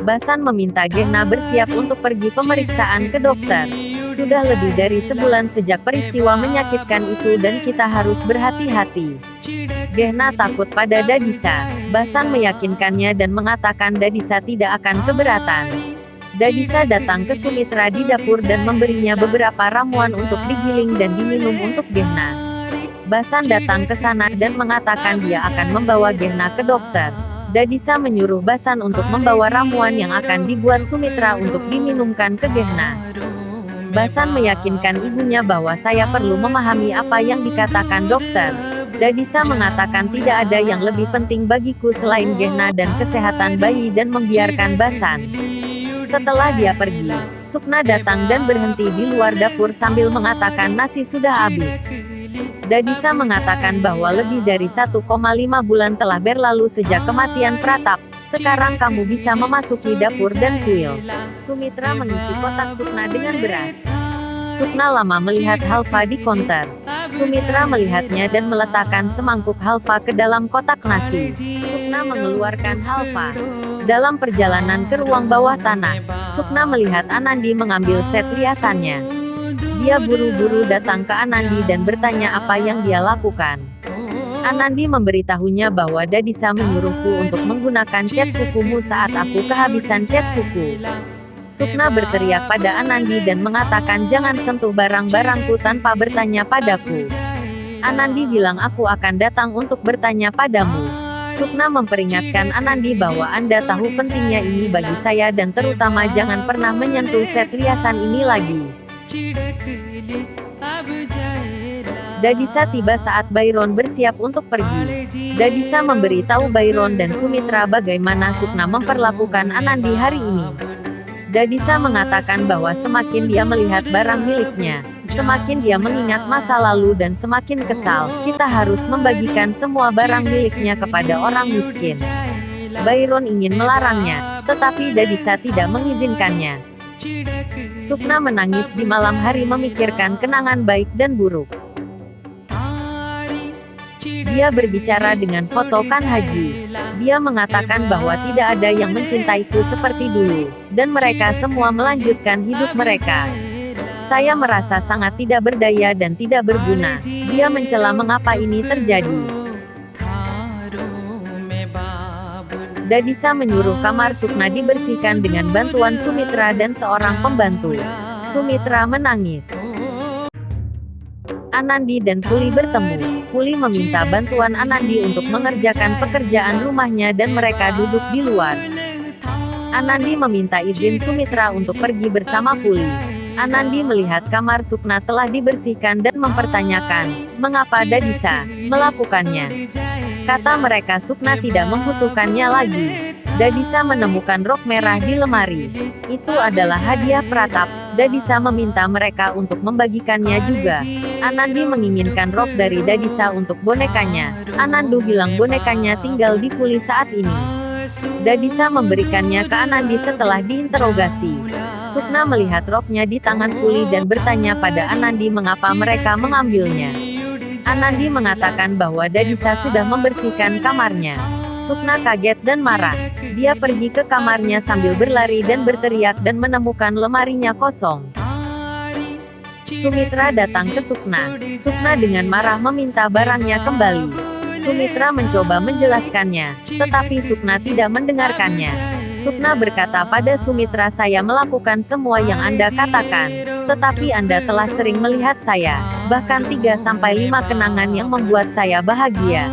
Basan meminta Gehna bersiap untuk pergi pemeriksaan ke dokter. Sudah lebih dari sebulan sejak peristiwa menyakitkan itu dan kita harus berhati-hati. Gehna takut pada Dadisa. Basan meyakinkannya dan mengatakan Dadisa tidak akan keberatan. Dadisa datang ke Sumitra di dapur dan memberinya beberapa ramuan untuk digiling dan diminum untuk Gehna. Basan datang ke sana dan mengatakan dia akan membawa Gehna ke dokter. Dadisa menyuruh Basan untuk membawa ramuan yang akan dibuat Sumitra untuk diminumkan ke Gehna. Basan meyakinkan ibunya bahwa saya perlu memahami apa yang dikatakan dokter. Dadisa mengatakan tidak ada yang lebih penting bagiku selain Gehna dan kesehatan bayi dan membiarkan Basan. Setelah dia pergi, Sukna datang dan berhenti di luar dapur sambil mengatakan nasi sudah habis. Dadisa mengatakan bahwa lebih dari 1,5 bulan telah berlalu sejak kematian Pratap. Sekarang kamu bisa memasuki dapur dan kuil. Sumitra mengisi kotak Sukna dengan beras. Sukna lama melihat halva di konter. Sumitra melihatnya dan meletakkan semangkuk halva ke dalam kotak nasi. Sukna mengeluarkan halva. Dalam perjalanan ke ruang bawah tanah, Sukna melihat Anandi mengambil set riasannya. Dia buru-buru datang ke Anandi dan bertanya apa yang dia lakukan. Anandi memberitahunya bahwa Dadisa menyuruhku untuk menggunakan cat kukumu saat aku kehabisan cat kuku. Sukna berteriak pada Anandi dan mengatakan jangan sentuh barang-barangku tanpa bertanya padaku. Anandi bilang aku akan datang untuk bertanya padamu. Sukna memperingatkan Anandi bahwa Anda tahu pentingnya ini bagi saya dan terutama jangan pernah menyentuh set riasan ini lagi. Dadisa tiba saat Byron bersiap untuk pergi. Dadisa memberitahu Byron dan Sumitra bagaimana Sukna memperlakukan Anandi hari ini. Dadisa mengatakan bahwa semakin dia melihat barang miliknya, semakin dia mengingat masa lalu dan semakin kesal. Kita harus membagikan semua barang miliknya kepada orang miskin. Byron ingin melarangnya, tetapi Dadisa tidak mengizinkannya. Sukna menangis di malam hari memikirkan kenangan baik dan buruk. Dia berbicara dengan foto Kan Haji. Dia mengatakan bahwa tidak ada yang mencintaiku seperti dulu, dan mereka semua melanjutkan hidup mereka. Saya merasa sangat tidak berdaya dan tidak berguna. Dia mencela mengapa ini terjadi. Dadisa menyuruh kamar Sukna dibersihkan dengan bantuan Sumitra dan seorang pembantu. Sumitra menangis. Anandi dan Puli bertemu. Puli meminta bantuan Anandi untuk mengerjakan pekerjaan rumahnya dan mereka duduk di luar. Anandi meminta izin Sumitra untuk pergi bersama Puli. Anandi melihat kamar Sukna telah dibersihkan dan mempertanyakan, mengapa Dadisa melakukannya. Kata mereka Sukna tidak membutuhkannya lagi. Dadisa menemukan rok merah di lemari. Itu adalah hadiah Pratap. Dadisa meminta mereka untuk membagikannya juga. Anandi menginginkan rok dari Dadisa untuk bonekanya. Anandu bilang bonekanya tinggal di Puli saat ini. Dadisa memberikannya ke Anandi setelah diinterogasi. Sukna melihat roknya di tangan Puli dan bertanya pada Anandi mengapa mereka mengambilnya. Anandi mengatakan bahwa Dadisa sudah membersihkan kamarnya. Sukna kaget dan marah. Dia pergi ke kamarnya sambil berlari dan berteriak dan menemukan lemarinya kosong. Sumitra datang ke Sukna. Sukna dengan marah meminta barangnya kembali. Sumitra mencoba menjelaskannya, tetapi Sukna tidak mendengarkannya. Sukna berkata pada Sumitra saya melakukan semua yang Anda katakan, tetapi Anda telah sering melihat saya, bahkan 3-5 kenangan yang membuat saya bahagia.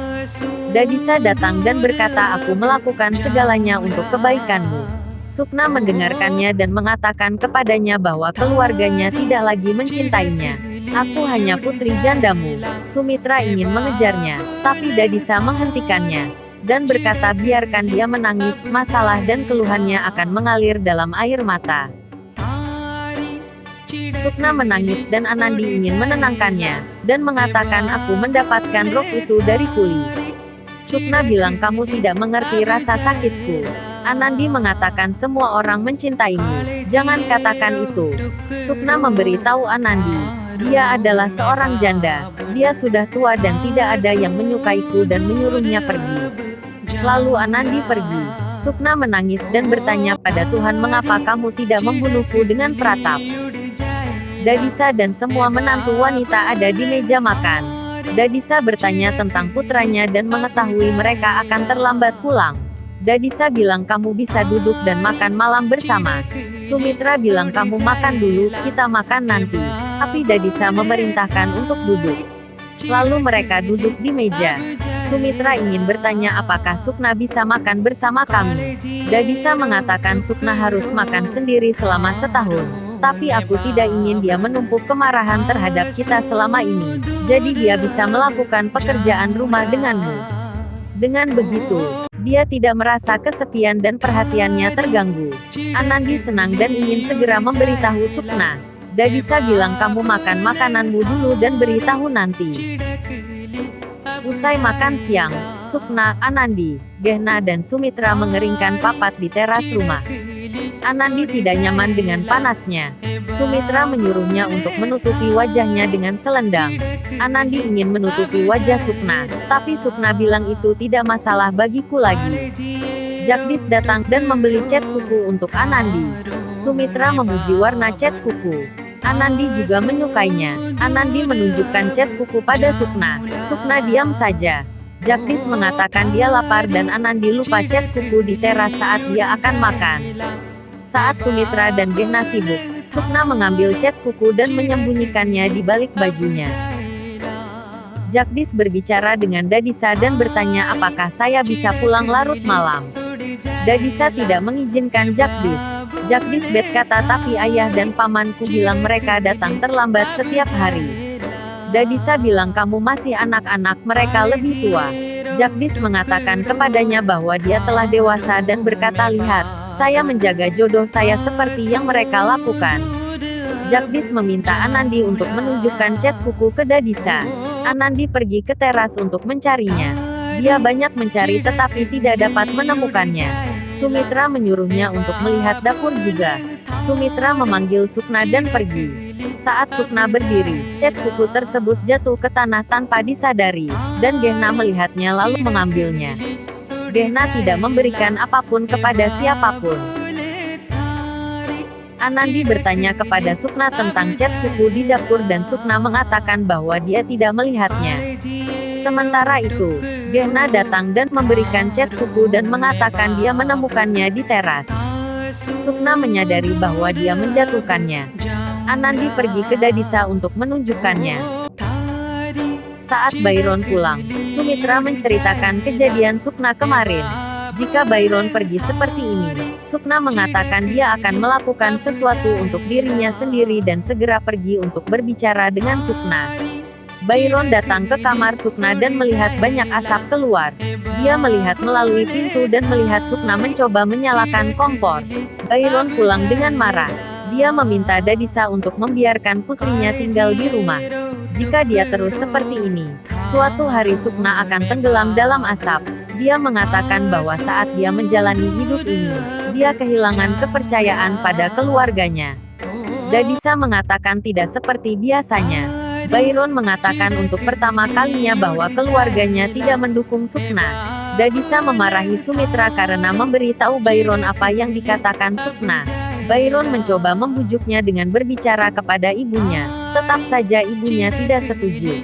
Dadisa datang dan berkata aku melakukan segalanya untuk kebaikanmu. Sukna mendengarkannya dan mengatakan kepadanya bahwa keluarganya tidak lagi mencintainya. Aku hanya putri jandamu. Sumitra ingin mengejarnya, tapi Dadisa menghentikannya. Dan berkata biarkan dia menangis, masalah dan keluhannya akan mengalir dalam air mata. Sukna menangis dan Anandi ingin menenangkannya, dan mengatakan aku mendapatkan rok itu dari Puli. Sukna bilang kamu tidak mengerti rasa sakitku. Anandi mengatakan semua orang mencintaimu. Jangan katakan itu. Sukna memberitahu Anandi. Dia adalah seorang janda. Dia sudah tua dan tidak ada yang menyukaiku dan menyuruhnya pergi. Lalu Anandi pergi. Sukna menangis dan bertanya pada Tuhan, mengapa kamu tidak membunuhku dengan Pratap? Dadisa dan semua menantu wanita ada di meja makan. Dadisa bertanya tentang putranya dan mengetahui mereka akan terlambat pulang. Dadisa bilang kamu bisa duduk dan makan malam bersama. Sumitra bilang kamu makan dulu, kita makan nanti. Tapi Dadisa memerintahkan untuk duduk. Lalu mereka duduk di meja. Sumitra ingin bertanya apakah Sukna bisa makan bersama kami. Dadisa mengatakan Sukna harus makan sendiri selama setahun. Tapi aku tidak ingin dia menumpuk kemarahan terhadap kita selama ini. Jadi dia bisa melakukan pekerjaan rumah denganmu. Dengan begitu, dia tidak merasa kesepian dan perhatiannya terganggu. Anandi senang dan ingin segera memberitahu Sukna. Dadisa bilang kamu makan makananmu dulu dan beritahu nanti. Usai makan siang, Sukna, Anandi, Gehna dan Sumitra mengeringkan papat di teras rumah. Anandi tidak nyaman dengan panasnya. Sumitra menyuruhnya untuk menutupi wajahnya dengan selendang. Anandi ingin menutupi wajah Sukna, tapi Sukna bilang itu tidak masalah bagiku lagi. Jagdis datang dan membeli cat kuku untuk Anandi. Sumitra memuji warna cat kuku. Anandi juga menyukainya. Anandi menunjukkan cat kuku pada Sukna. Sukna diam saja. Jagdis mengatakan dia lapar dan Anandi lupa cat kuku di teras saat dia akan makan. Saat Sumitra dan Gehna sibuk, Sukna mengambil cat kuku dan menyembunyikannya di balik bajunya. Jagdis berbicara dengan Dadisa dan bertanya apakah saya bisa pulang larut malam. Dadisa tidak mengizinkan Jagdis. Jagdis berkata tapi ayah dan pamanku bilang mereka datang terlambat setiap hari. Dadisa bilang kamu masih anak-anak, mereka lebih tua. Jagdis mengatakan kepadanya bahwa dia telah dewasa dan berkata lihat, saya menjaga jodoh saya seperti yang mereka lakukan. Jagdis meminta Anandi untuk menunjukkan cat kuku ke Dadisa. Anandi pergi ke teras untuk mencarinya. Dia banyak mencari tetapi tidak dapat menemukannya. Sumitra menyuruhnya untuk melihat dapur juga. Sumitra memanggil Sukna dan pergi. Saat Sukna berdiri, cat kuku tersebut jatuh ke tanah tanpa disadari, dan Gehna melihatnya lalu mengambilnya. Gehna tidak memberikan apapun kepada siapapun. Anandi bertanya kepada Sukna tentang cat kuku di dapur dan Sukna mengatakan bahwa dia tidak melihatnya. Sementara itu, Gehna datang dan memberikan cat kuku dan mengatakan dia menemukannya di teras. Sukna menyadari bahwa dia menjatuhkannya. Anandi pergi ke Dadisa untuk menunjukkannya. Saat Byron pulang, Sumitra menceritakan kejadian Sukna kemarin. Jika Byron pergi seperti ini, Sukna mengatakan dia akan melakukan sesuatu untuk dirinya sendiri dan segera pergi untuk berbicara dengan Sukna. Byron datang ke kamar Sukna dan melihat banyak asap keluar. Dia melihat melalui pintu dan melihat Sukna mencoba menyalakan kompor. Byron pulang dengan marah. Dia meminta Dadisa untuk membiarkan putrinya tinggal di rumah. Jika dia terus seperti ini, suatu hari Sukna akan tenggelam dalam asap. Dia mengatakan bahwa saat dia menjalani hidup ini, dia kehilangan kepercayaan pada keluarganya. Dadisa mengatakan tidak seperti biasanya. Byron mengatakan untuk pertama kalinya bahwa keluarganya tidak mendukung Sukna. Dadisa memarahi Sumitra karena memberitahu Byron apa yang dikatakan Sukna. Byron mencoba membujuknya dengan berbicara kepada ibunya, tetap saja ibunya tidak setuju.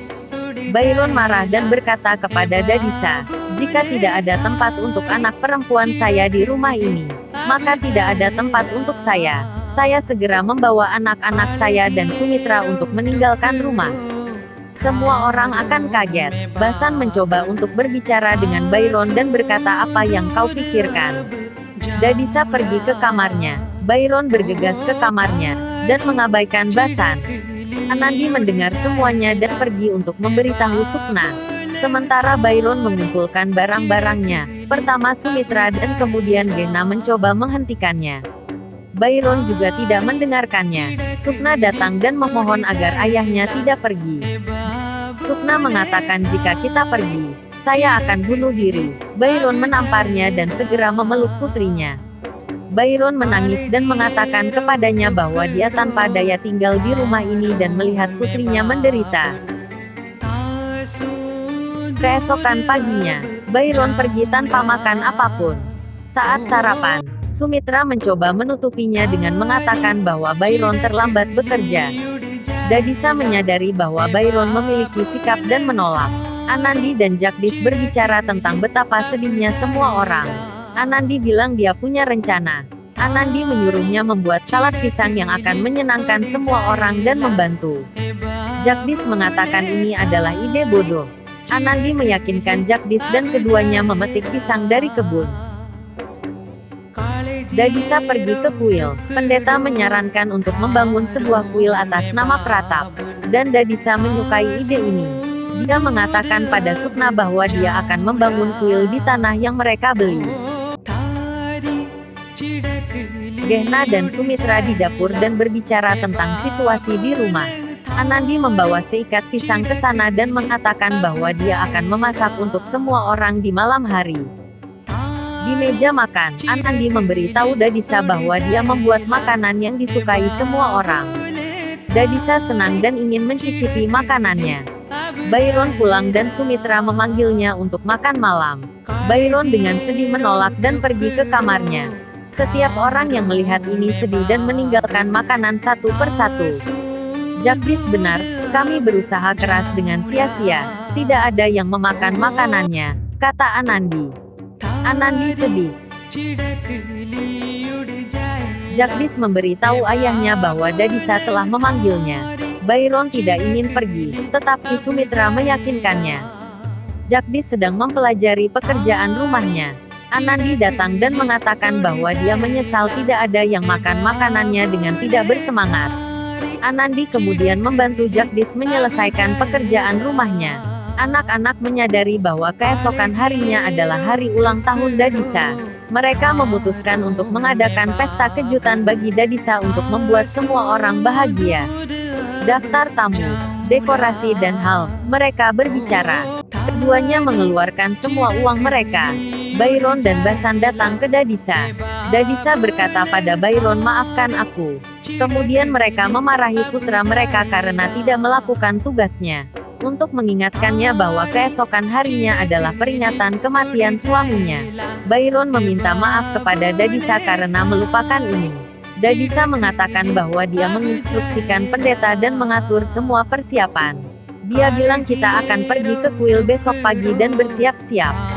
Byron marah dan berkata kepada Dadisa, jika tidak ada tempat untuk anak perempuan saya di rumah ini, maka tidak ada tempat untuk saya. Saya segera membawa anak-anak saya dan Sumitra untuk meninggalkan rumah. Semua orang akan kaget. Basan mencoba untuk berbicara dengan Byron dan berkata apa yang kau pikirkan. Dadisa pergi ke kamarnya. Byron bergegas ke kamarnya, dan mengabaikan Basan. Anandi mendengar semuanya dan pergi untuk memberitahu Sukna. Sementara Byron mengumpulkan barang-barangnya, pertama Sumitra dan kemudian Gehna mencoba menghentikannya. Byron juga tidak mendengarkannya. Sukna datang dan memohon agar ayahnya tidak pergi. Sukna mengatakan jika kita pergi, saya akan bunuh diri. Byron menamparnya dan segera memeluk putrinya. Byron menangis dan mengatakan kepadanya bahwa dia tanpa daya tinggal di rumah ini dan melihat putrinya menderita. Keesokan paginya, Byron pergi tanpa makan apapun. Saat sarapan, Sumitra mencoba menutupinya dengan mengatakan bahwa Byron terlambat bekerja. Dadisa menyadari bahwa Byron memiliki sikap dan menolak. Anandi dan Jagdish berbicara tentang betapa sedihnya semua orang. Anandi bilang dia punya rencana. Anandi menyuruhnya membuat salad pisang yang akan menyenangkan semua orang dan membantu. Jagdish mengatakan ini adalah ide bodoh. Anandi meyakinkan Jagdish dan keduanya memetik pisang dari kebun. Dadisa pergi ke kuil. Pendeta menyarankan untuk membangun sebuah kuil atas nama Pratap. Dan Dadisa menyukai ide ini. Dia mengatakan pada Sukna bahwa dia akan membangun kuil di tanah yang mereka beli. Gehna dan Sumitra di dapur dan berbicara tentang situasi di rumah. Anandi membawa seikat pisang ke sana dan mengatakan bahwa dia akan memasak untuk semua orang di malam hari. Di meja makan, Anandi memberitahu Dadisa bahwa dia membuat makanan yang disukai semua orang. Dadisa senang dan ingin mencicipi makanannya. Byron pulang dan Sumitra memanggilnya untuk makan malam. Byron dengan sedih menolak dan pergi ke kamarnya. Setiap orang yang melihat ini sedih dan meninggalkan makanan satu persatu. Jagdish benar, kami berusaha keras dengan sia-sia. Tidak ada yang memakan makanannya, kata Anandi. Anandi sedih. Jagdish memberitahu ayahnya bahwa Dadisa telah memanggilnya. Byron tidak ingin pergi, tetapi Sumitra meyakinkannya. Jagdish sedang mempelajari pekerjaan rumahnya. Anandi datang dan mengatakan bahwa dia menyesal tidak ada yang makan makanannya dengan tidak bersemangat. Anandi kemudian membantu Jagdish menyelesaikan pekerjaan rumahnya. Anak-anak menyadari bahwa keesokan harinya adalah hari ulang tahun Dadisa. Mereka memutuskan untuk mengadakan pesta kejutan bagi Dadisa untuk membuat semua orang bahagia. Daftar tamu, dekorasi dan hal, mereka berbicara. Keduanya mengeluarkan semua uang mereka. Byron dan Basan datang ke Dadisa. Dadisa berkata pada Byron, maafkan aku. Kemudian mereka memarahi putra mereka karena tidak melakukan tugasnya. Untuk mengingatkannya bahwa keesokan harinya adalah peringatan kematian suaminya. Byron meminta maaf kepada Dadisa karena melupakan ini. Dadisa mengatakan bahwa dia menginstruksikan pendeta dan mengatur semua persiapan. Dia bilang kita akan pergi ke kuil besok pagi dan bersiap-siap.